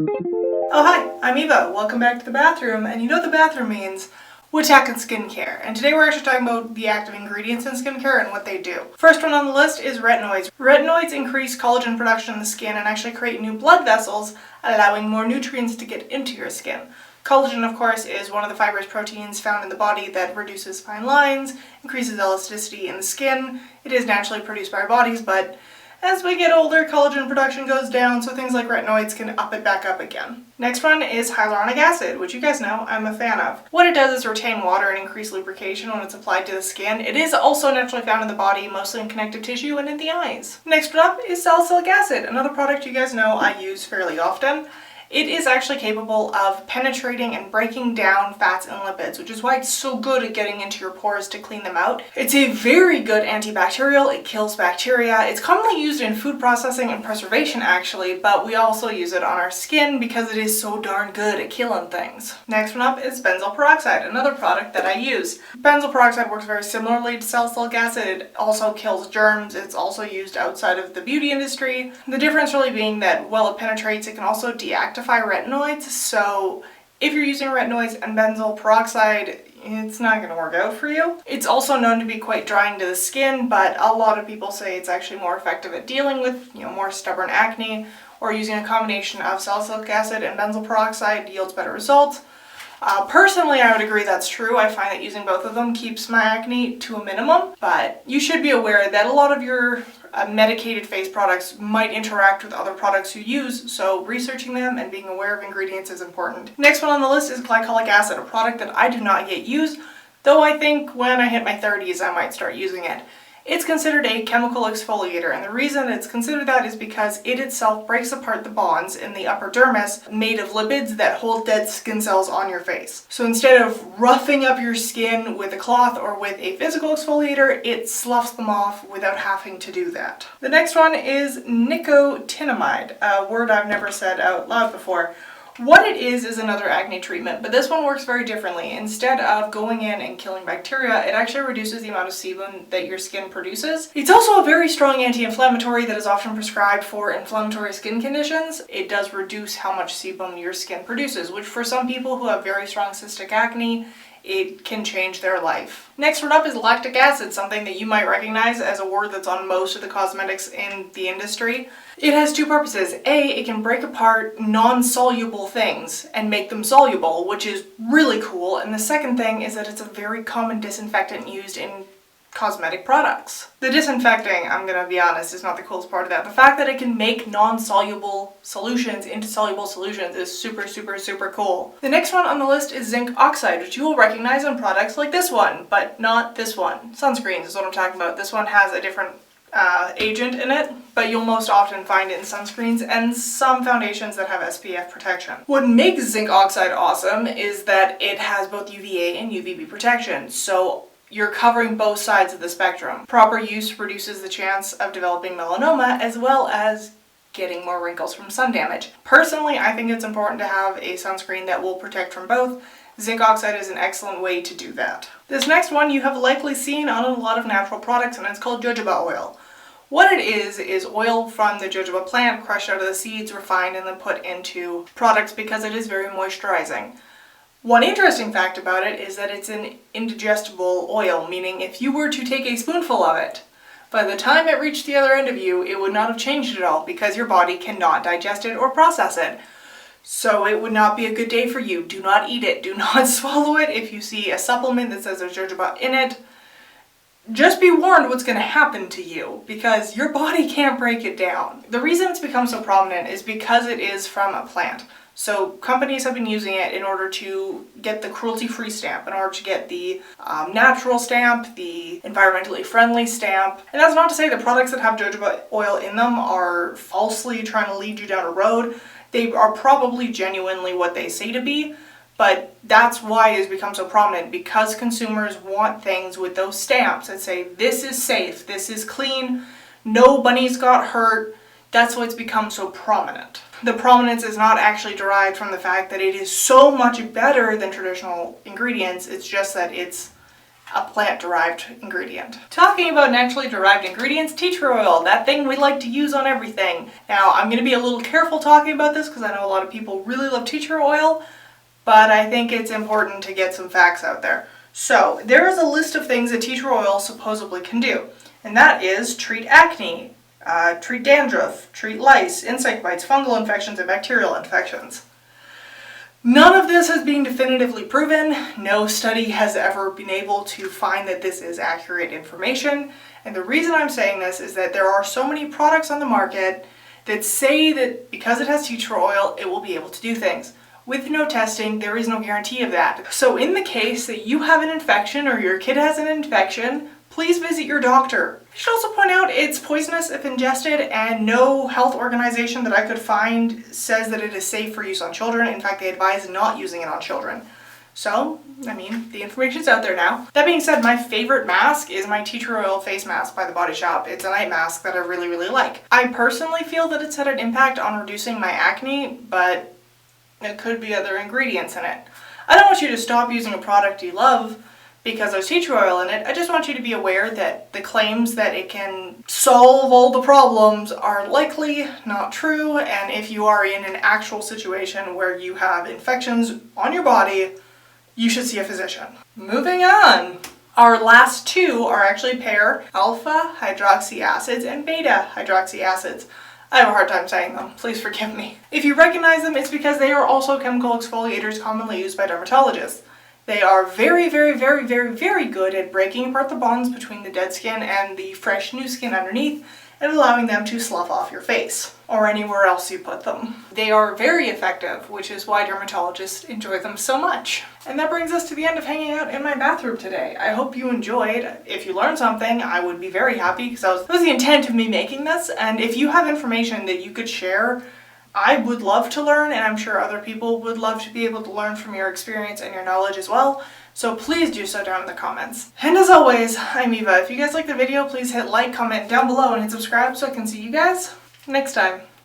Oh hi, I'm Eva. Welcome back to the bathroom, and you know what the bathroom means. We're talking skincare, and today we're actually talking about the active ingredients in skincare and what they do. First one on the list is retinoids. Retinoids increase collagen production in the skin and actually create new blood vessels, allowing more nutrients to get into your skin. Collagen, of course, is one of the fibrous proteins found in the body that reduces fine lines, increases elasticity in the skin. It is naturally produced by our bodies, but as we get older, collagen production goes down, so things like retinoids can up it back up again. Next one is hyaluronic acid, which you guys know I'm a fan of. What it does is retain water and increase lubrication when it's applied to the skin. It is also naturally found in the body, mostly in connective tissue and in the eyes. Next one up is salicylic acid, another product you guys know I use fairly often. It is actually capable of penetrating and breaking down fats and lipids, which is why it's so good at getting into your pores to clean them out. It's a very good antibacterial. It kills bacteria. It's commonly used in food processing and preservation actually, but we also use it on our skin because it is so darn good at killing things. Next one up is benzoyl peroxide, another product that I use. Benzoyl peroxide works very similarly to salicylic acid. It also kills germs. It's also used outside of the beauty industry. The difference really being that while it penetrates, it can also deactivate retinoids, so if you're using retinoids and benzoyl peroxide, it's not going to work out for you. It's also known to be quite drying to the skin, but a lot of people say it's actually more effective at dealing with, more stubborn acne, or using a combination of salicylic acid and benzoyl peroxide yields better results. Personally, I would agree that's true. I find that using both of them keeps my acne to a minimum, but you should be aware that a lot of your medicated face products might interact with other products you use, so researching them and being aware of ingredients is important. Next one on the list is glycolic acid, a product that I do not yet use, though I think when I hit my 30s I might start using it. It's considered a chemical exfoliator, and the reason it's considered that is because it itself breaks apart the bonds in the upper dermis made of lipids that hold dead skin cells on your face. So instead of roughing up your skin with a cloth or with a physical exfoliator, it sloughs them off without having to do that. The next one is nicotinamide, a word I've never said out loud before. What it is another acne treatment, but this one works very differently. Instead of going in and killing bacteria, it actually reduces the amount of sebum that your skin produces. It's also a very strong anti-inflammatory that is often prescribed for inflammatory skin conditions. It does reduce how much sebum your skin produces, which for some people who have very strong cystic acne, it can change their life. Next one up is lactic acid, something that you might recognize as a word that's on most of the cosmetics in the industry. It has two purposes. A, it can break apart non-soluble things and make them soluble, which is really cool. And the second thing is that it's a very common disinfectant used in cosmetic products. The disinfecting, I'm gonna be honest, is not the coolest part of that. The fact that it can make non-soluble solutions into soluble solutions is super, super, super cool. The next one on the list is zinc oxide, which you will recognize on products like this one, but not this one. Sunscreens is what I'm talking about. This one has a different agent in it, but you'll most often find it in sunscreens and some foundations that have SPF protection. What makes zinc oxide awesome is that it has both UVA and UVB protection, so you're covering both sides of the spectrum. Proper use reduces the chance of developing melanoma as well as getting more wrinkles from sun damage. Personally, I think it's important to have a sunscreen that will protect from both. Zinc oxide is an excellent way to do that. This next one you have likely seen on a lot of natural products, and it's called jojoba oil. What it is oil from the jojoba plant crushed out of the seeds, refined, and then put into products because it is very moisturizing. One interesting fact about it is that it's an indigestible oil, meaning if you were to take a spoonful of it, by the time it reached the other end of you, it would not have changed at all because your body cannot digest it or process it. So it would not be a good day for you. Do not eat it. Do not swallow it. If you see a supplement that says there's jojoba in it, just be warned what's going to happen to you because your body can't break it down. The reason it's become so prominent is because it is from a plant. So companies have been using it in order to get the cruelty-free stamp, in order to get the natural stamp, the environmentally friendly stamp. And that's not to say the products that have jojoba oil in them are falsely trying to lead you down a road. They are probably genuinely what they say to be, but that's why it has become so prominent, because consumers want things with those stamps that say this is safe, this is clean, no bunnies got hurt. That's why it's become so prominent. The prominence is not actually derived from the fact that it is so much better than traditional ingredients, it's just that it's a plant-derived ingredient. Talking about naturally derived ingredients, tea tree oil, that thing we like to use on everything. Now, I'm going to be a little careful talking about this because I know a lot of people really love tea tree oil, but I think it's important to get some facts out there. So, there is a list of things that tea tree oil supposedly can do, and that is treat acne, treat dandruff, treat lice, insect bites, fungal infections, and bacterial infections. None of this has been definitively proven. No study has ever been able to find that this is accurate information. And the reason I'm saying this is that there are so many products on the market that say that because it has tea tree oil, it will be able to do things. With no testing, there is no guarantee of that. So in the case that you have an infection or your kid has an infection, please visit your doctor. I should also point out it's poisonous if ingested, and no health organization that I could find says that it is safe for use on children. In fact, they advise not using it on children. So, I mean, the information's out there now. That being said, my favorite mask is my tea tree oil face mask by The Body Shop. It's a night mask that I really, really like. I personally feel that it's had an impact on reducing my acne, but it could be other ingredients in it. I don't want you to stop using a product you love because there's tea tree oil in it. I just want you to be aware that the claims that it can solve all the problems are likely not true, and if you are in an actual situation where you have infections on your body, you should see a physician. Moving on. Our last two are actually pair alpha hydroxy acids and beta hydroxy acids. I have a hard time saying them, please forgive me. If you recognize them, it's because they are also chemical exfoliators commonly used by dermatologists. They are very, very, very, very, very good at breaking apart the bonds between the dead skin and the fresh new skin underneath and allowing them to slough off your face or anywhere else you put them. They are very effective, which is why dermatologists enjoy them so much. And that brings us to the end of hanging out in my bathroom today. I hope you enjoyed. If you learned something, I would be very happy because that was the intent of me making this. And if you have information that you could share, I would love to learn, and I'm sure other people would love to be able to learn from your experience and your knowledge as well. So please do so down in the comments. And as always, I'm Eva. If you guys like the video, please hit like, comment down below, and hit subscribe so I can see you guys next time.